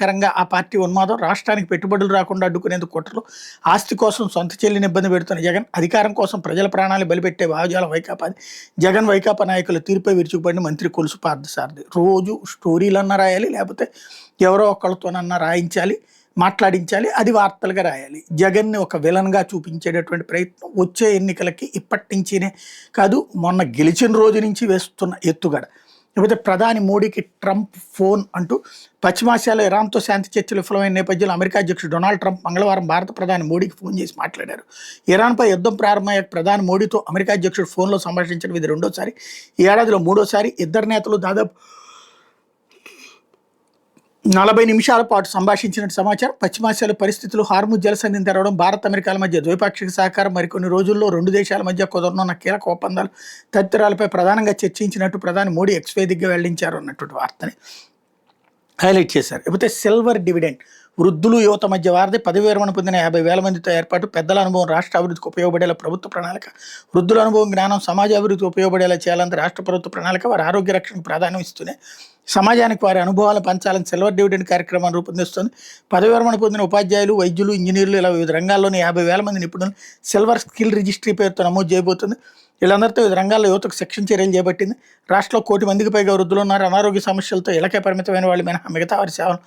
ప్రమాదకరంగా ఆ పార్టీ ఉన్మాదం, రాష్ట్రానికి పెట్టుబడులు రాకుండా అడ్డుకునేందుకు కుట్రలు, ఆస్తి కోసం సొంత చెల్లిని ఇబ్బంది పెడుతున్న జగన్, అధికారం కోసం ప్రజల ప్రాణాలు బలిపెట్టే భావజాలం వైకాపాది, జగన్ వైకాపా నాయకుల తీరుపై విరుచుకుపడిన మంత్రి కొలుసు పార్థసారథి. రోజు స్టోరీలన్నా రాయాలి, లేకపోతే ఎవరో ఒకళ్ళతోనన్నా రాయించాలి, మాట్లాడించాలి, అది వార్తలుగా రాయాలి. జగన్ని ఒక విలన్గా చూపించేటటువంటి ప్రయత్నం వచ్చే ఎన్నికలకి ఇప్పటి నుంచినే కాదు, మొన్న గెలిచిన రోజు నుంచి వేస్తున్న ఎత్తుగడ. లేకపోతే ప్రధాని మోడీకి ట్రంప్ ఫోన్ అంటూ పశ్చిమాసియాలో ఇరాన్తో శాంతి చర్చలు విఫలమైన నేపథ్యంలో అమెరికా అధ్యక్షుడు డొనాల్డ్ ట్రంప్ మంగళవారం భారత ప్రధాని మోడీకి ఫోన్ చేసి మాట్లాడారు. ఇరాన్పై యుద్ధం ప్రారంభమయ్యాక ప్రధాని మోడీతో అమెరికా అధ్యక్షుడు ఫోన్లో సంభాషించడం ఇది రెండోసారి. ఈ ఏడాదిలో మూడోసారి. ఇద్దరు నేతలు దాదాపు 40 నిమిషాల పాటు సంభాషించినట్టు సమాచారం. పశ్చిమాసియాలో పరిస్థితులు, హార్ముజ్ జలసంధిని తెరవడం, భారత్ అమెరికాల మధ్య ద్వైపాక్షిక సహకారం, మరికొన్ని రోజుల్లో రెండు దేశాల మధ్య కుదరనున్న కీలక ఒప్పందాలు తదితరాలపై ప్రధానంగా చర్చించినట్టు ప్రధాని మోడీ ఎక్స్ వేదికగా వెల్లడించారు అన్నటువంటి వార్తని హైలైట్ చేశారు. లేకపోతే సిల్వర్ డివిడెండ్, వృద్ధులు యువత మధ్య వారధి, పదవి విరమణ పొందిన 50,000 మందితో ఏర్పాటు, పెద్దల అనుభవం రాష్ట్ర అభివృద్ధికి ఉపయోగపడేలా ప్రభుత్వ ప్రణాళిక, వృద్ధుల అనుభవం జ్ఞానం సమాజ అభివృద్ధికి ఉపయోగపడేలా చేయాలంటే రాష్ట్ర ప్రభుత్వ ప్రణాళిక, వారి ఆరోగ్య రక్షణకు ప్రాధాన్యం ఇస్తూనే సమాజానికి వారి అనుభవాలు పంచాలని సిల్వర్ డివిడెండ్ కార్యక్రమాన్ని రూపొందిస్తుంది. పదవి విరమణ పొందిన ఉపాధ్యాయులు, వైద్యులు, ఇంజనీర్లు ఇలా వివిధ రంగాల్లోని 50,000 మంది నిపుణులు సిల్వర్ స్కిల్ రిజిస్ట్రీ పేరుతో నమోదు చేయబోతుంది. వీళ్ళందరితో వివిధ రంగాల్లో యువతకు శిక్షణ చర్యలు చేపట్టింది. రాష్ట్రంలో 1 కోటి మందికి పైగా వృద్ధులు ఉన్నారు. అనారోగ్య సమస్యలతో ఇళ్లకే పరిమితమైన వాళ్ళు మినహా మిగతా వారి సేవలు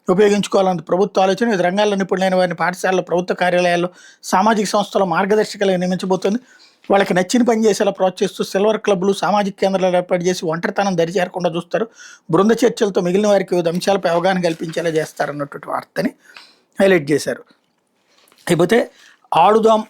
ఉపయోగించుకోవాలన్నది ప్రభుత్వ ఆలోచన. వివిధ రంగాల్లో నిపుణులైన వారిని పాఠశాలలో, ప్రభుత్వ కార్యాలయాల్లో, సామాజిక సంస్థల్లో మార్గదర్శకాలుగా నియమించబోతుంది. వాళ్ళకి నచ్చిన పని చేసేలా ప్రోత్సహిస్తూ సిల్వర్ క్లబ్లు, సామాజిక కేంద్రాలు ఏర్పాటు చేసి ఒంటరితనం దరిచేరకుండా చూస్తారు. బృంద చర్చలతో మిగిలిన వారికి వివిధ అంశాలపై అవగాహన కల్పించేలా చేస్తారన్నటువంటి వార్తని హైలైట్ చేశారు. అయిపోతే ఆడుదాం